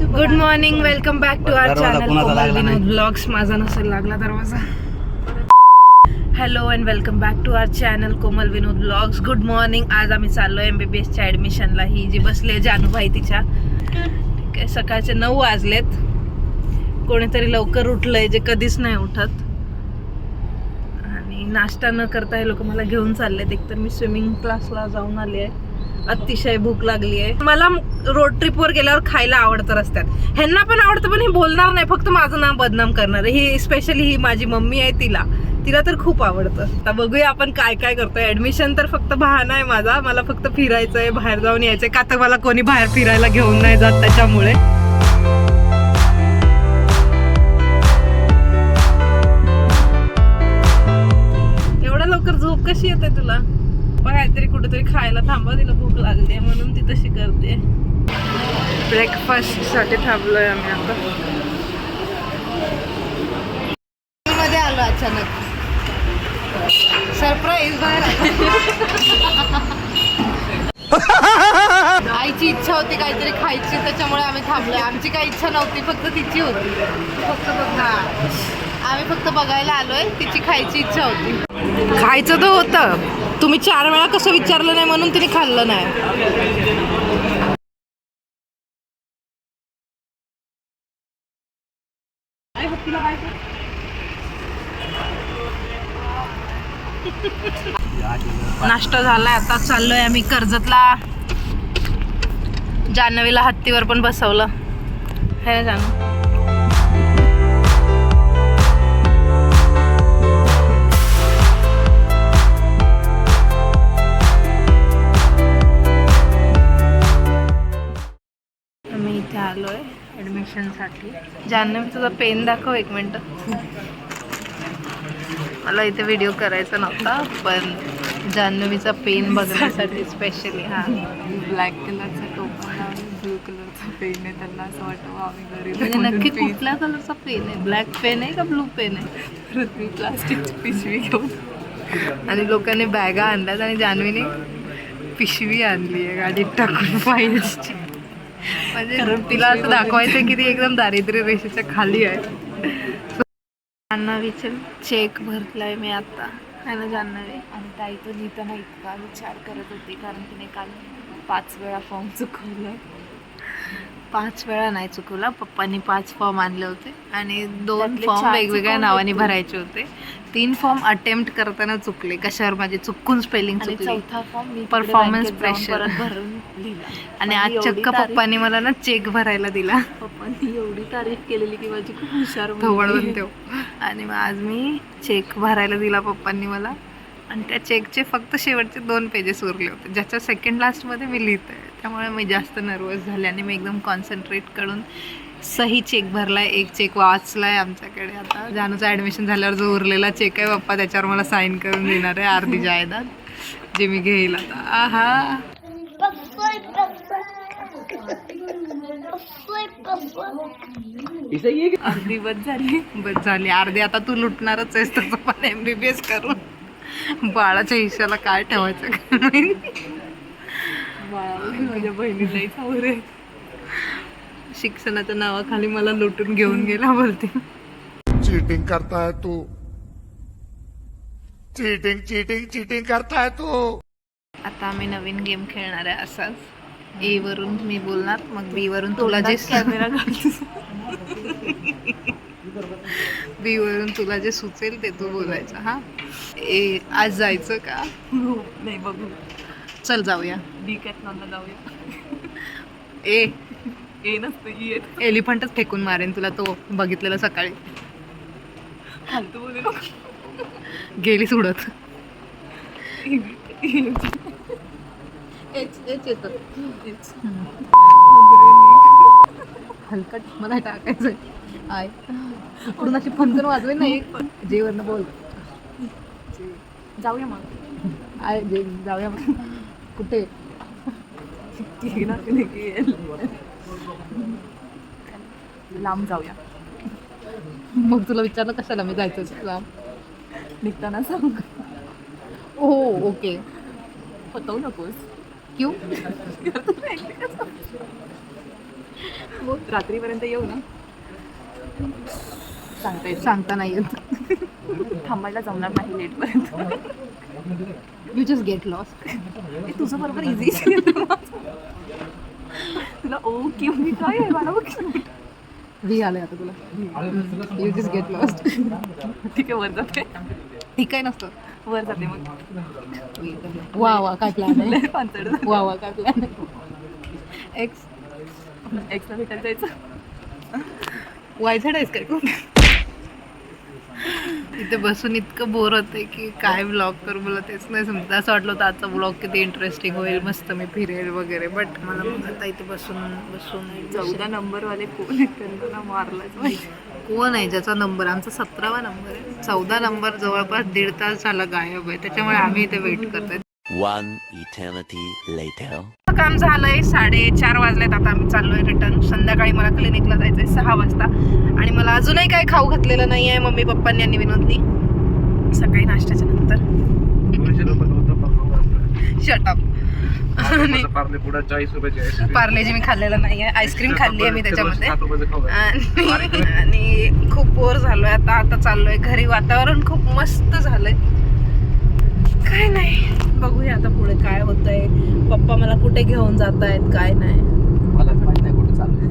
Good morning, welcome back to our channel Komal Vinod blogs. माझा नसेल लागला दरवाजा. Hello and welcome back to our channel Komal Vinod blogs. Good morning. आज आम्ही चाललोय MBBSच्या ॲडमिशनला. ही जी बसली आहे जानूबाई तिच्या. ठीक आहे, सकाळचे 9 वाजलेत. कोणीतरी लवकर उठलंय जे कधीच नाही उठत. आणि नाश्ता न करता हे लोक मला घेऊन चाललेत. एकतर मी स्विमिंग क्लासला जाऊन आली आहे. अतिशय भूक लागली आहे मला. रोड ट्रिपवर गेल्यावर खायला आवडतं रस्त्यात. ह्यांना पण आवडतं, पण हे बोलणार नाही, फक्त माझं नाव बदनाम करणार आहे. ही स्पेशली ही माझी मम्मी आहे, तिला तर खूप आवडतं. आता बघूया आपण काय काय करतोय. ऍडमिशन तर फक्त बहाणा आहे माझा. मला फक्त फिरायचंय, बाहेर जाऊन यायचंय. का तर मला कोणी बाहेर फिरायला घेऊन नाही जात, त्याच्यामुळे. एवढ्या लवकर झोप कशी येते तुला? काहीतरी कुठेतरी खायला थांबा, तिला भूक लागली म्हणून ती तशी करते. ब्रेकफास्ट साठी थांबलोय आम्ही आता. मध्ये आलो अचानक, सरप्राईज बाहेर. आईची इच्छा होती काहीतरी खायची, त्याच्यामुळे आम्ही थांबलोय. आमची काही इच्छा नव्हती, फक्त तिची होती. आम्ही फक्त बघायला आलोय, तिची खायची इच्छा होती. खायचं तर होतं, तुम्ही 4 वेळा कसं विचारलं नाही म्हणून तिने खाल्लं नाही. नाश्ता झालाय. आता चाललोय आम्ही कर्जतला. जान्हवीला हत्तीवर पण बसवलं है ना जानू? आम्ही इथे आलोय ॲडमिशनसाठी. जान्हवी तुझा पेन दाखव 1 मिनिट. मला इथे व्हिडिओ करायचा नव्हता, पण जान्हवीचा पेन बघण्यासाठी स्पेशली. हा, ब्लॅक कलरचा टोपण आणि ब्लू कलरचा पेन आहे. त्यांना असं वाटतं आम्ही गरीब. म्हणजे नक्की कुठल्या कलरचा पेन आहे? ब्लॅक पेन आहे का ब्लू पेन आहे? पृथ्वी प्लास्टिकची पिशवी घेऊन. आणि लोकांनी बॅगा आणल्यात आणि जान्हवीने पिशवी आणली आहे गाडीत टाकून फाईल्सची. म्हणजे तिला असं दाखवायचं की ती एकदम दारिद्र्य रेषेच्या खाली आहे. जान्हवीचे चेक भरलाय मी आता, है ना जान्हवी? आणि ताई तो लिहिताना इतका विचार करत होती, कारण तिने काल 5 वेळा फॉर्म चुकवलं. 5 वेळा नाही चुकवला. पप्पांनी 5 फॉर्म आणले होते आणि 2 त्यातले फॉर्म 4 वेगवेगळ्या चुकवले नावाने होते. भरायचे होते. 3 फॉर्म अटेम्प्ट करताना चुकले. कशावर? माझे चुकून स्पेलिंग आणि चुकली. 4था फॉर्म मी परफॉर्मन्स बँकेत जाऊन प्रेशर. परत भरून लिहिला. आणि आज एवढी चक्क तारीफ- पप्पांनी मला ना चेक भरायला दिला. पप्पांनी एवढी तारीफ केलेली की माझी खूप हुशार धवळ मुलगी बनते. आणि मग आज मी चेक भरायला दिला पप्पांनी मला. आणि त्या चेकचे फक्त शेवटचे 2 पेजेस उरले होते, ज्याच्या सेकंड लास्टमध्ये मी लिहिते. त्यामुळे मी जास्त नर्वस झाले आणि मी एकदम कॉन्सन्ट्रेट करून सही चेक भरलाय. 1 चेक वाचलाय आमच्याकडे. आता जानूचं ॲडमिशन झाल्यावर जो उरलेला चेक आहे, पप्पा त्याच्यावर मला साईन करून देणार आहे. अर्धी जायदाद जे मी घेईल आता. आहा, अर्धी बस झाली. बस झाली अर्धी. आता तू लुटणारच आहेस तसं पण MBBS करून. बाळाच्या हिश्श्याला काय ठेवायचं का नाही. माझ्या बहिणीलाही आवडेल. शिक्षणाच्या नावाखाली मला लुटून घेऊन गेला बोलते. चीटिंग करता है तू. चीटिंग चीटिंग चीटिंग करता है तू. आता आम्ही नवीन गेम खेळणार आहे असाच. A वरून मी बोलणार, मग B वरून तुला जे कॅमेरा B वरून तुला जे सुचेल ते तू बोलायचं. हा, आज जायचं का? नाही बघू. चल जाऊया. डिकॅथलॉनला जाऊया. ए नसतं येत. एलिफंटच फेकून मारेन तुला. तो बघितलेला सकाळी. फालतू बोलू नको. गेलीच उडत. येतं हलकट मला टाकायचंय. आय इकडून अशी फनकन वाजवेल नाही. जे वरनं बोल. जाऊया मग. आय जे जाऊया मग. कुठे? लांब जाऊया. मग तुला विचारलं कशाला मी जायचं लांब? निघताना सांग. हो ओके. फतवू नकोस. क्यों? रात्रीपर्यंत येऊ ना सांगता नाही येत. थांबायला जमणार नाही लेट पर्यंत. You just get lost. तुझं बरोबर इझी. तुला ओ की मी काय आहे मला बघ. वी आले आता तुला. You just get lost. ठीक आहे वर जाते. ठीक आहे नसतं. वर जाते मग. वा वा काय प्लॅन आहे. लय पांचट. वा वा काय प्लॅन आहे. एक्सला भेटायला जायचं. वायझड आहेस काय? इथे बसून इतकं बोर होतंय की काय ब्लॉग करू मला तेच नाही समजत. असं वाटलं होतं आजचा ब्लॉग किती इंटरेस्टिंग होईल, मस्त मी फिरेल वगैरे, बट मला मग आता इथे बसून 14 नंबरवाले कोण आहेत त्यांना मारलाच माहिती. कोण आहे ज्याचा नंबर? आमचा 17वा नंबर आहे. 14 नंबर जवळपास 1.5 तास झाला गायब आहे, त्याच्यामुळे आम्ही इथे वेट करतोय. One eternity later. काम झालंय, 4:30 वाजलेत. आता आम्ही चाललोय रिटर्न. संध्याकाळी मला क्लिनिकला जायचंय 6 वाजता आणि मला अजूनही काही खाऊ घातलेलं नाही आहे मम्मी पप्पांनी आणि विनोदनी. सकाळी नाश्त्याच्या नंतर. शटअप. पार्लेजी मी खाल्लेलं नाहीये. आईस्क्रीम खाल्ली आहे मी त्याच्यामध्ये आणि खूप बोर झालोय आता. आता चाललोय घरी. वातावरण खूप मस्त झालंय. काय नाही, बघूया आता पुढे काय होतंय. पप्पा मला कुठे घेऊन जात आहेत काय नाही. मला माहित नाही कुठे चालू आहे.